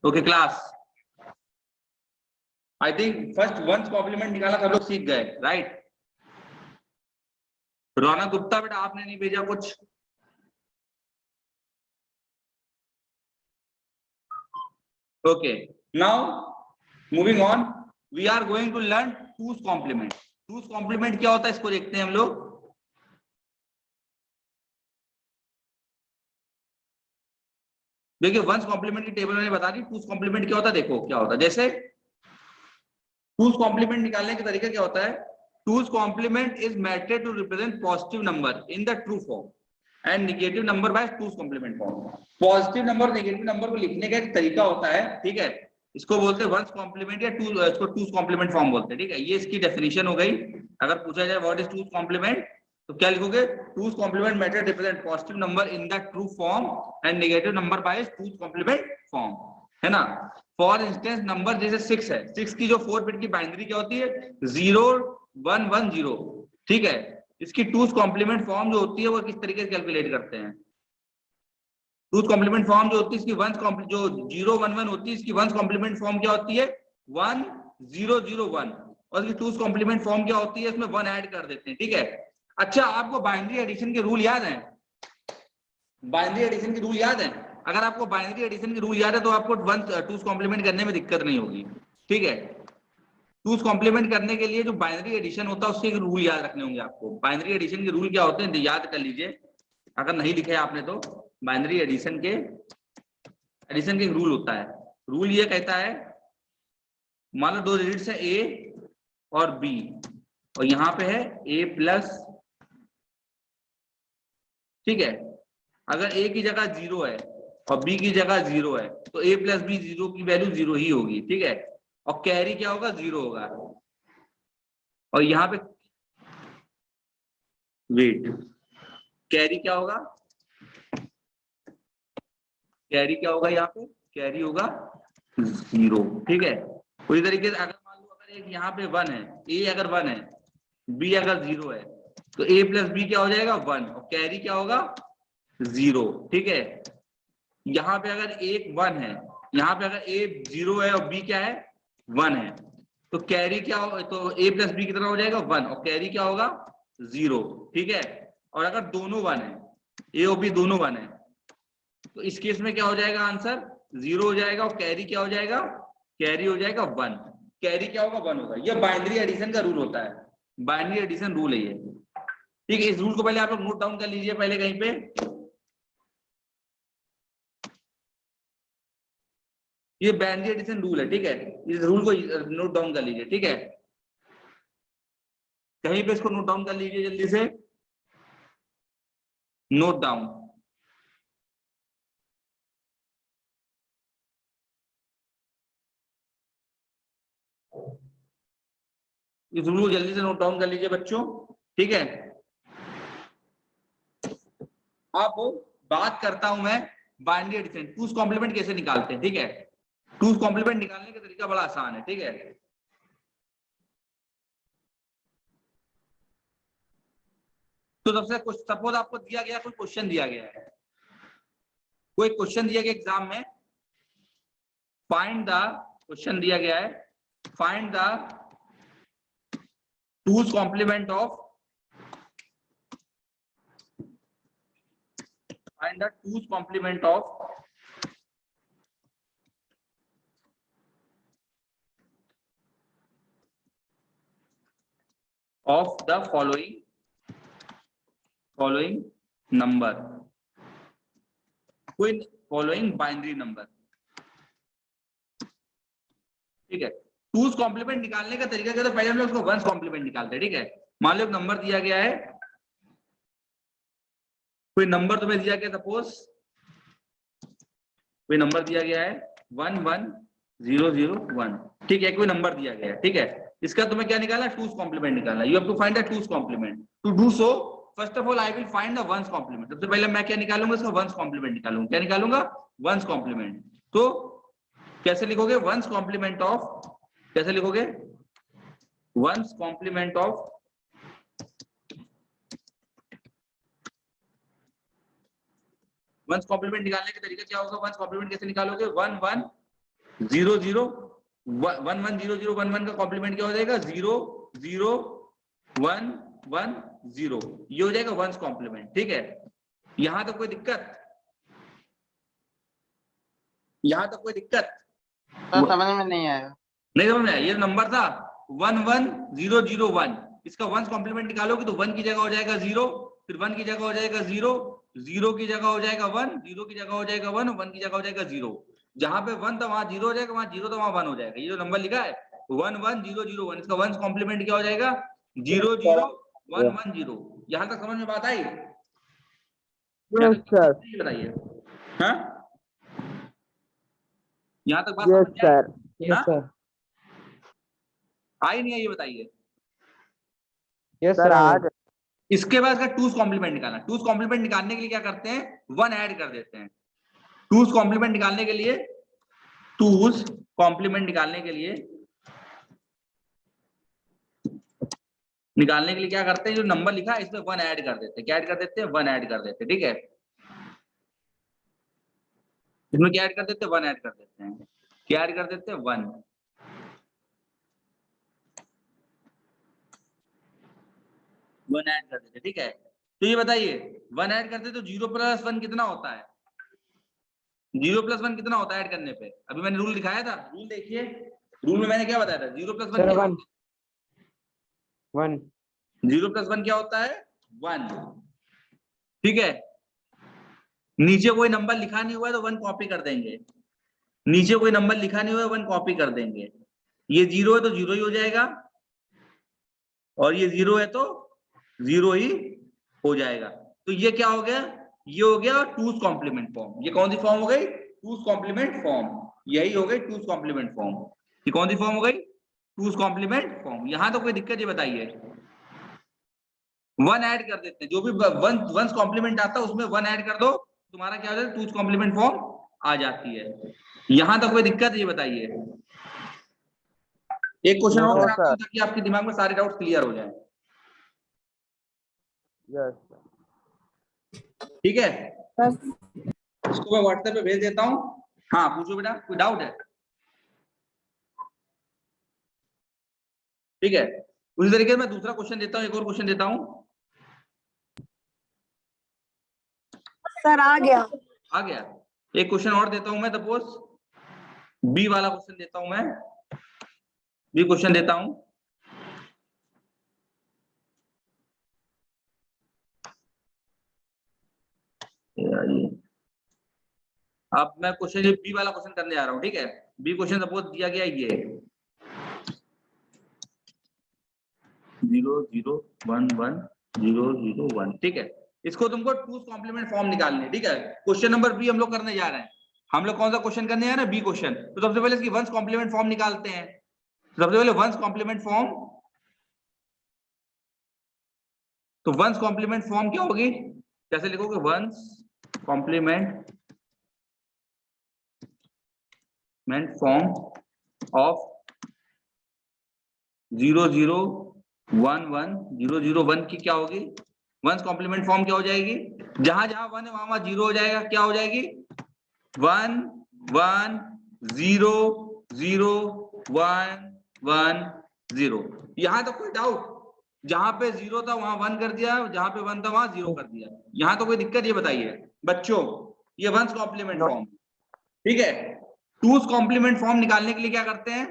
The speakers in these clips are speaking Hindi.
Okay class, I think first one's complement निकाला सब लोग सीख गए, राइट। रौनक गुप्ता बेटा आपने नहीं भेजा कुछ? Okay, now moving on, we are going to learn two's complement. Two's complement क्या होता है इसको देखते हैं हम लोग। देखिए वंस कॉम्प्लीमेंट की टेबल मैंने बता दी, टूज कॉम्प्लीमेंट क्या होता है देखो क्या होता है। जैसे टूज कॉम्प्लीमेंट निकालने का तरीका क्या होता है, two's complement is method to represent positive number in the true form and negative number by two's complement form. Positive number negative number को लिखने का एक तरीका होता है, ठीक है, इसको बोलते हैं वंस कॉम्प्लीमेंट या इसको टूज कॉम्प्लीमेंट फॉर्म बोलते हैं, ठीक है। ये इसकी डेफिनेशन हो गई। अगर पूछा जाए व्हाट इज टूज कॉम्प्लीमेंट तो क्या लिखोगे, two's complement method represent positive number in the true form and negative number by two's complement form, है ना। फॉर इंस्टेंस नंबर जैसे 6 है, 6 की जो 4 बिट की बाइनरी क्या होती है 0110, ठीक है। इसकी टूज कॉम्प्लीमेंट फॉर्म जो होती है वो किस तरीके से कैलकुलेट करते हैं, टूज कॉम्प्लीमेंट फॉर्म जो होती है इसकी वंस जो 011 होती है इसकी वंस कॉम्प्लीमेंट फॉर्म क्या होती है 1001, और इसकी टूज कॉम्प्लीमेंट फॉर्म क्या होती है इसमें 1 ऐड कर देते हैं, ठीक है। अच्छा आपको बाइनरी एडिशन के रूल याद है, बाइनरी एडिशन के रूल याद है? अगर आपको बाइनरी एडिशन के रूल याद है तो आपको वन टूज कॉम्प्लीमेंट करने में दिक्कत नहीं होगी, ठीक है। टूज कॉम्प्लीमेंट करने के लिए जो बाइनरी एडिशन होता है उसके रूल याद रखने होंगे आपको। बाइनरी एडिशन के रूल क्या होते हैं याद कर लीजिए, अगर नहीं लिखे आपने तो। बाइनरी एडिशन के रूल होता है, रूल ये कहता है मान लो 2 डिजिट्स है ए और बी और यहाँ पे है ए प्लस, ठीक है। अगर ए की जगह 0 है और बी की जगह 0 है तो ए प्लस बी 0 की वैल्यू 0 ही होगी, ठीक है। और कैरी क्या होगा 0 होगा। और यहाँ पे वेट, कैरी क्या होगा, कैरी क्या होगा यहाँ पे, कैरी होगा 0, ठीक है। उसी तरीके से अगर मान लो अगर एक यहाँ पे 1 है, ए अगर 1 है बी अगर 0 है तो ए प्लस बी क्या हो जाएगा 1 और कैरी क्या होगा 0, ठीक है। यहाँ पे अगर एक 1 है, यहाँ पे अगर ए 0 है और बी क्या है 1 है तो कैरी क्या हो, तो ए प्लस बी कितना हो जाएगा 1 और कैरी क्या होगा 0, ठीक है। और अगर दोनों 1 है, ए और बी दोनों 1 है तो इस केस में क्या हो जाएगा आंसर 0 हो जाएगा और कैरी क्या हो जाएगा, कैरी हो जाएगा 1, कैरी क्या होगा 1 होगा। ये बाइनरी एडिशन का रूल होता है, बाइनरी एडिशन रूल है ये, ठीक है। इस रूल को पहले आप लोग नोट डाउन कर लीजिए पहले कहीं पे, ये बाइनरी एडिशन रूल है, ठीक है। इस रूल को नोट डाउन कर लीजिए, ठीक है। कहीं पे इसको नोट डाउन कर लीजिए जल्दी से, नोट डाउन। इस रूल को जल्दी से नोट डाउन कर लीजिए बच्चों, ठीक है। अब बात करता हूं मैं बाइनरी एडिशन, टूज कॉम्प्लीमेंट कैसे निकालते हैं, ठीक है। टूज कॉम्प्लीमेंट निकालने का तरीका बड़ा आसान है, ठीक है। तो सबसे कुछ सपोज आपको दिया गया कोई क्वेश्चन दिया गया है, कोई क्वेश्चन दिया गया एग्जाम में, फाइंड द, क्वेश्चन दिया गया है find the two's complement of, find the two's complement of the following number, कोई following binary number, ठीक है। टूज कॉम्प्लीमेंट निकालने का तरीका क्या है, तो पहले हम लोग उसको वंस कॉम्प्लीमेंट निकालते हैं, ठीक है। मान लो एक नंबर दिया गया है, कोई नंबर तुम्हें दिया गया, सपोज कोई नंबर दिया गया है 11001, ठीक है। कोई नंबर दिया गया है, ठीक है। इसका तुम्हें क्या निकालना, टूज कॉम्प्लीमेंट निकालना। You have to find the two's complement. To do so first of all I will find the one's complement. सबसे पहले मैं क्या निकालूंगा, इसका वंस कॉम्प्लीमेंट निकालूंगा। क्या निकालूंगा, वंस कॉम्प्लीमेंट। तो कैसे लिखोगे, वंस कॉम्प्लीमेंट ऑफ, कैसे लिखोगे, one's complement of, one's complement निकालने का तरीका क्या होगा, वंस कॉम्प्लीमेंट कैसे निकालोगे, 1 1 0 0 1 1 0 0 1 1 का कॉम्प्लीमेंट क्या हो जाएगा? 0 0 1 1 0, ये हो जाएगा वंस कॉम्प्लीमेंट। ठीक है, यहां तक कोई दिक्कत? यहां तक कोई दिक्कत? तो समझ में नहीं आया। नहीं समझ में आया? ये नंबर था 1 1 0 0 1, इसका वंस कॉम्प्लीमेंट निकालोगे तो 1 की जगह हो जाएगा 0, फिर 1 की जगह हो जाएगा 0, 0 की जगह हो जाएगा 1, 0 की जगह हो जाएगा 1, 1 की जगह हो जाएगा 0। जहां पे 1 था वहां 0 हो जाएगा, वहां 0 था वहां 1 हो जाएगा। ये जो नंबर लिखा है 1 1 0 0 1, इसका वंस कॉम्प्लीमेंट क्या हो जाएगा? 0 0 1 1 0। यहां तक समझ में बात आई? Yes sir. बताइए। हाँ, यहाँ तक बात यस समझ में आई? सर। Yes sir. आई नहीं आई ये बताइए। यस सर आज। इसके बाद का टूस कॉम्प्लीमेंट निकालना। टूस कॉम्प्लीमेंट निकालने के लिए क्या करते हैं? 1 ऐड कर देते हैं। टूस कॉम्प्लीमेंट निकालने के लिए, टूस कॉम्प्लीमेंट निकालने के लिए क्या करते हैं? जो नंबर लिखा है इसमें 1 ऐड कर देते हैं। क्या ऐड कर देते हैं? 1 ऐड कर देते हैं। ठीक है, इसमें क्या ऐड कर देते हैं? 1 ऐड कर देते हैं। क्या ऐड कर देते हैं? 1 ऐड कर देते हैं। ठीक है, तो ये बताइए 1 ऐड करते तो 0 + 1 कितना होता है? 0 + 1 कितना होता है ऐड करने पे? अभी मैंने रूल दिखाया था, रूल देखिए। रूल में मैंने क्या बताया था? 0 + 1 क्या होता है? 1। 0 + 1 क्या होता है? 1। ठीक है, नीचे कोई नंबर लिखा नहीं हुआ है तो 1 कॉपी कर देंगे। नीचे कोई नंबर लिखा नहीं हुआ है 1 कॉपी कर देंगे। ये 0 है तो 0 ही हो जाएगा, और ये 0 है तो 0 ही हो जाएगा। तो ये क्या हो गया? ये हो गया टूस कॉम्प्लीमेंट फॉर्म। ये कौन सी फॉर्म हो गई? टूस कॉम्प्लीमेंट फॉर्म। यही हो गई टूस कॉम्प्लीमेंट फॉर्म। ये कौन सी फॉर्म हो गई? टूस कॉम्प्लीमेंट फॉर्म। यहां तो कोई दिक्कत? ये बताइए। 1 ऐड कर देते हैं, जो भी वंस कॉम्प्लीमेंट आता है उसमें 1 ऐड कर दो, तुम्हारा क्या हो जाता है? टूस कॉम्प्लीमेंट फॉर्म आ जाती है। यहां तक कोई दिक्कत? ये बताइए। एक क्वेश्चन और कराता हूं ताकि आपके दिमाग में सारे डाउट क्लियर हो जाए। ठीक है, इसको मैं व्हाट्सएप पे भेज देता हूँ। हाँ पूछो बेटा, कोई डाउट है? ठीक है, उसी तरीके से मैं दूसरा क्वेश्चन देता हूँ, एक और क्वेश्चन देता हूँ। सर आ गया। आ गया? एक क्वेश्चन और देता हूं मैं, सपोज बी वाला क्वेश्चन देता हूं मैं। बी क्वेश्चन देता हूं। अब मैं क्वेश्चन ये बी वाला क्वेश्चन करने जा रहा हूं। ठीक है, बी क्वेश्चन सपोज दिया गया ये 0 0 1 1 0 0 1। ठीक है, इसको तुमको टूस कॉम्प्लीमेंट फॉर्म निकालनी है। ठीक है, क्वेश्चन नंबर बी हम लोग करने जा रहे हैं। हम लोग कौन सा क्वेश्चन करने जा रहे हैं? B question. तो सबसे पहले इसकी वंस कॉम्प्लीमेंट फॉर्म निकालते हैं। सबसे पहले वंस कॉम्प्लीमेंट फॉर्म, तो वंस कॉम्प्लीमेंट फॉर्म क्या होगी? कैसे लिखोगे? वंस कॉम्प्लीमेंट फॉर्म ऑफ 0 0 1 1 0 0 1 की क्या होगी? वंस कॉम्प्लीमेंट फॉर्म क्या हो जाएगी? जहां जहां 1 है वहां वहां 0 हो जाएगा। क्या हो जाएगी? 1 1 0 0 1 1 0। यहां तो कोई डाउट? जहां पे 0 था वहां 1 कर दिया, जहां पे 1 था वहां 0 कर दिया। यहां तो कोई दिक्कत? ये बताइए बच्चों। ये वंस कॉम्प्लीमेंट फॉर्म। ठीक है, टूस कॉम्प्लीमेंट फॉर्म निकालने के लिए क्या करते हैं?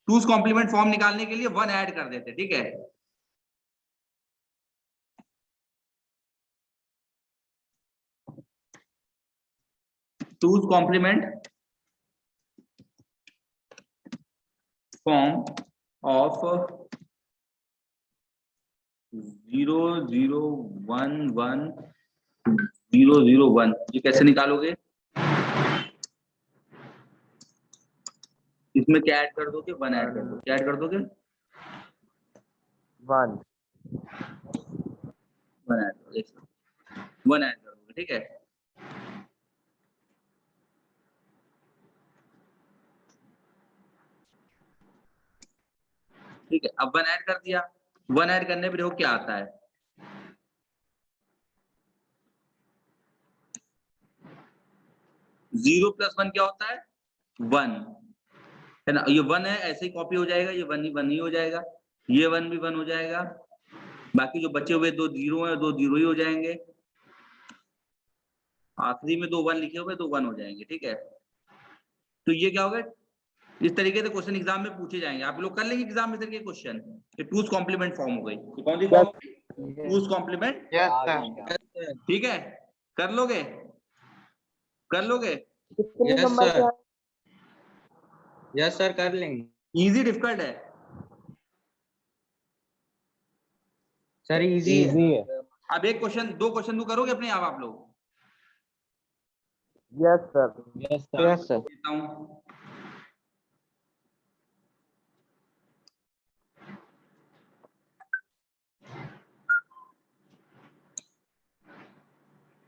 टूस कॉम्प्लीमेंट फॉर्म निकालने के लिए 1 ऐड कर देते हैं। ठीक है, टूस कॉम्प्लीमेंट फॉर्म ऑफ 0 0 1 1 0 0 1, ये कैसे निकालोगे? इसमें क्या ऐड कर दोगे? 1 ऐड कर दो। क्या ऐड कर दोगे? 1 1 ऐड कर दो। 1 ऐड कर दोगे। ठीक है, ठीक है, अब 1 ऐड कर दिया। 1 ऐड करने पे देखो क्या आता है। 0 + 1 क्या होता है? 1। है ना। ये 1 है, ऐसे ही कॉपी हो जाएगा, ये 1 ही हो जाएगा, ये 1 भी 1 हो जाएगा, बाकी जो बचे हुए 2 0 है 2 0 ही हो जाएंगे, आखिरी में 2 1 लिखे हुए 2 1 हो जाएंगे। ठीक है, तो ये क्या हो गया, इस तरीके से क्वेश्चन एग्जाम में पूछे जाएंगे, आप लोग कर लेंगे एग्जाम में तरीके क्वेश्चन। ये टूज कॉम्प्लीमेंट फॉर्म हो गई, ये कौन सी फॉर्म हो गई, टूज कॉम्प्लीमेंट। Yes sir. ठीक है, कर लोगे, कर लोगे। कितने यस नंबर सर। का यस सर, कर लेंगे इजी डिफिकल्ट है, सर। इजी है। अब एक क्वेश्चन 2 क्वेश्चन तो करोगे अपने आप लोग। Yes sir. Yes yes sir. देता हूं,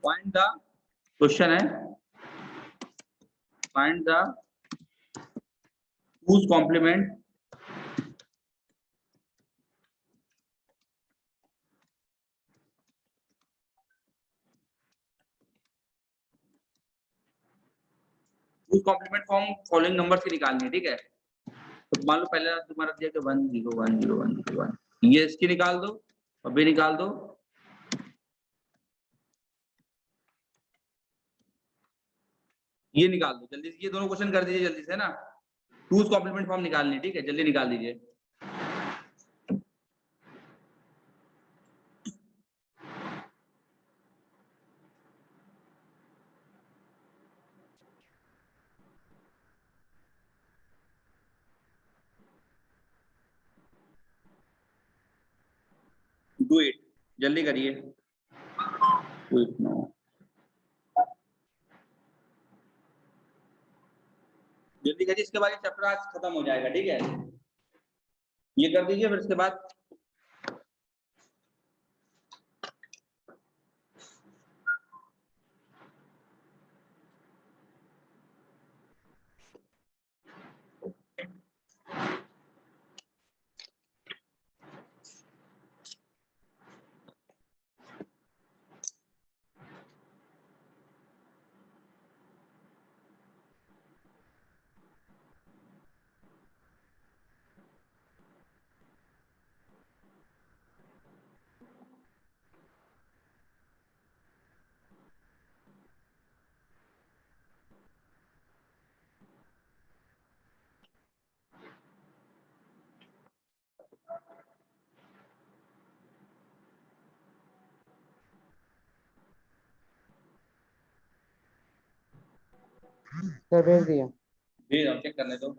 फाइंड द क्वेश्चन है, find the two's complement two's complement form following number से निकालनी है। ठीक है, तो मान लो पहले तुम्हारा दिया कि 1 0 1 0 1 0 1, ये इसकी निकाल दो और भी निकाल दो, ये निकाल दो जल्दी से, ये दोनों क्वेश्चन कर दीजिए जल्दी से ना, टूज कॉम्प्लीमेंट फॉर्म निकालनी है। ठीक है, जल्दी निकाल दीजिए। डू इट, जल्दी करिए, डू इट नाउ, जल्दी करिए, इसके बाद ये चैप्टर आज खत्म हो जाएगा। ठीक है, ये कर दीजिए, फिर इसके बाद सर भेज दिया। भेज दो, चेक करने दो।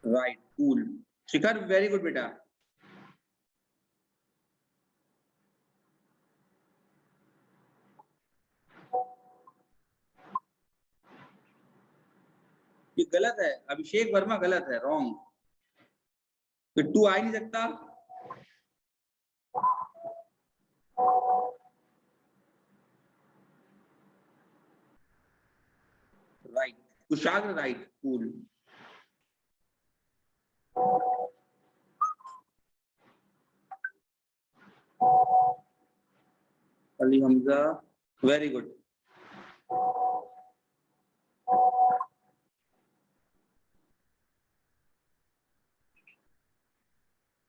राइट, कूल, शिखर वेरी गुड बेटा। ये गलत है, अभिषेक वर्मा गलत है, रॉन्ग, तो 2 आ ही नहीं सकता। Right, Kushagra right, cool. Ali Hamza very good.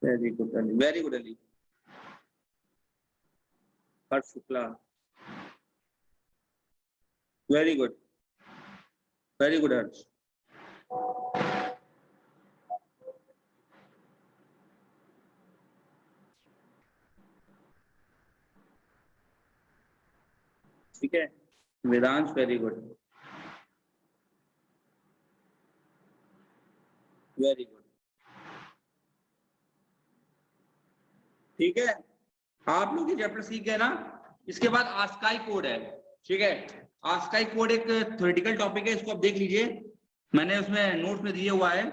Very good Ali, very good Ali. Harsh Shukla very good, very good Harsh. ठीक है, Vedansh very good, very good. ठीक है, आप लोग ये चैप्टर सीख गए ना, इसके बाद आस्काई कोड है, ठीक है। आस्काई कोड एक थ्योरेटिकल टॉपिक है, इसको आप देख लीजिए, मैंने उसमें नोट्स में दिया हुआ है,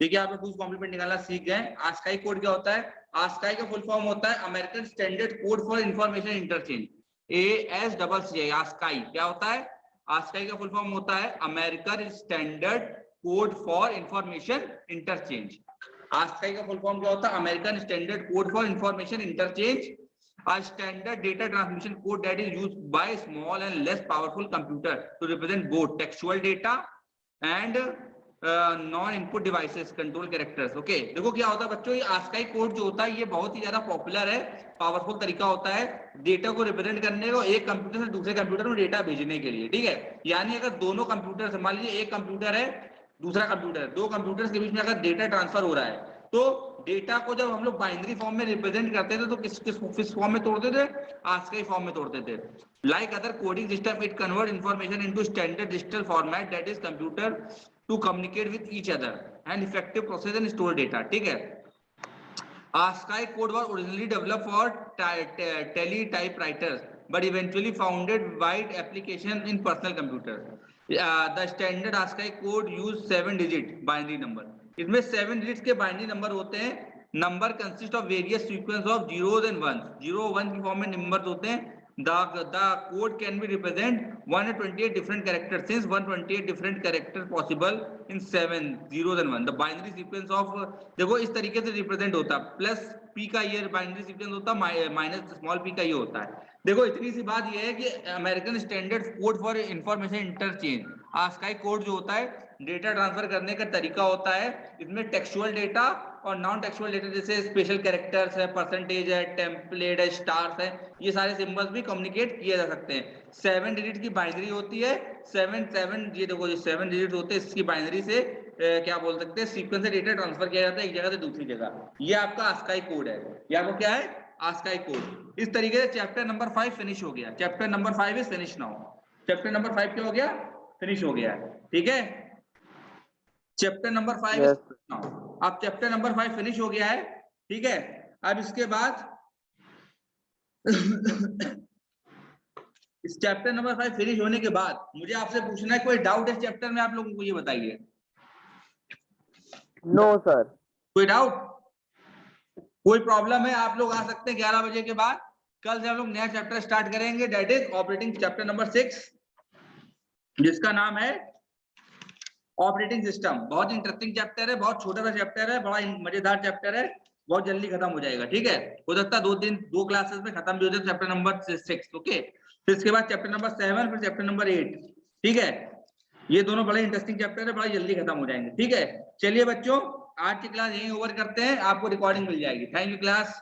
ठीक है। आप लोग टूज कॉम्प्लीमेंट निकालना सीख गए। आस्काई कोड क्या होता है? आस्काई का फुल फॉर्म होता है American standard code for information interchange, ASCII। ASCII क्या होता है? आस्काई का फुल फॉर्म होता है American standard code for information interchange. ASCII का फुल फॉर्म क्या होता है? American standard code for information interchange, a standard data transmission code that is used by small and less powerful computer to represent both textual data and non input devices control characters. Okay, देखो क्या होता है बच्चों, ये आस्काई कोड जो होता है ये बहुत ही ज्यादा पॉपुलर है, पावरफुल तरीका होता है डेटा को रिप्रेजेंट करने को, एक कंप्यूटर से दूसरे कंप्यूटर में डेटा भेजने के लिए, ठीक है। यानी अगर दोनों कंप्यूटर, मान लीजिए एक कंप्यूटर है दूसरा कंप्यूटर, दो कंप्यूटर्स के बीच में अगर डेटा ट्रांसफर हो रहा है, तो डेटा को जब हम लोग बाइनरी फॉर्म में रिप्रेजेंट करते थे तो किस फॉर्म में तोड़ते थे? आस्काई फॉर्म में तोड़ते थे। Like other coding system it convert information into standard digital format that is computer to communicate with each other and effective process and store data, ठीक है। ASCII code was originally developed for teletypewriters but eventually founded wide application in personal computers. The standard ASCII code use 7-digit binary number. इसमें 7 डिजिट्स के बाइनरी नंबर होते हैं। Number consist of various sequence of zeros and ones, 0 1 की फॉर्म में नंबर्स होते हैं। The code can be represent 128 different characters since 128 different characters possible in 7 zeros and 1. The binary sequence of, देखो इस तरीके से रिप्रेजेंट होता है, प्लस p का ये बाइनरी सीक्वेंस होता है, माइनस स्मॉल p का ये होता है। देखो इतनी सी बात ये है कि American standard code for information interchange, ASCII code जो होता है डेटा ट्रांसफर करने का तरीका होता है। इसमें टेक्सुअल डेटा और नॉन टेक्सुअल डेटा जैसे स्पेशल कैरेक्टर्स है, परसेंटेज है, टेम्पलेट है, स्टार्स है, ये सारे सिंबल्स भी कम्युनिकेट किए जा सकते हैं। 7 डिजिट की बाइनरी होती है, 7 ये देखो ये 7 डिजिट होते हैं, इसकी बाइनरी से क्या बोल सकते हैं, सीक्वेंस से डेटा ट्रांसफर किया जाता है एक जगह से दूसरी जगह। ये आपका आस्काई कोड है, ये आपको क्या है? ASCII code. इस तरीके से चैप्टर नंबर 5 फिनिश हो गया। Chapter number 5 is finish now. Chapter number 5 क्या हो गया? फिनिश हो गया, ठीक है। Chapter number 5 Yes. अब चैप्टर नंबर 5 फिनिश हो गया है, ठीक है। अब इसके बाद इस चैप्टर नंबर 5 फिनिश होने के बाद मुझे आपसे पूछना है, कोई डाउट इस चैप्टर में आप लोगों को, ये बताइए। No sir. कोई डाउट, कोई प्रॉब्लम है? आप लोग आ सकते हैं 11 बजे के बाद। कल से हम लोग नया चैप्टर स्टार्ट करेंगे, that is operating chapter number 6, जिसका नाम है ऑपरेटिंग सिस्टम। बहुत इंटरेस्टिंग चैप्टर है, बहुत छोटा सा चैप्टर है, बड़ा मजेदार चैप्टर है, बहुत जल्दी खत्म हो जाएगा, ठीक है। हो सकता है 2 क्लासेस में खत्म भी हो जाए चैप्टर नंबर 6, ओके। फिर इसके बाद चैप्टर नंबर 7, फिर चैप्टर नंबर 8, ठीक है। ये दोनों बड़े इंटरेस्टिंग चैप्टर है, बड़ा जल्दी खत्म हो जाएंगे, ठीक है। चलिए बच्चों, आज की क्लास यहीं ओवर करते हैं, आपको रिकॉर्डिंग मिल जाएगी। Thank you class.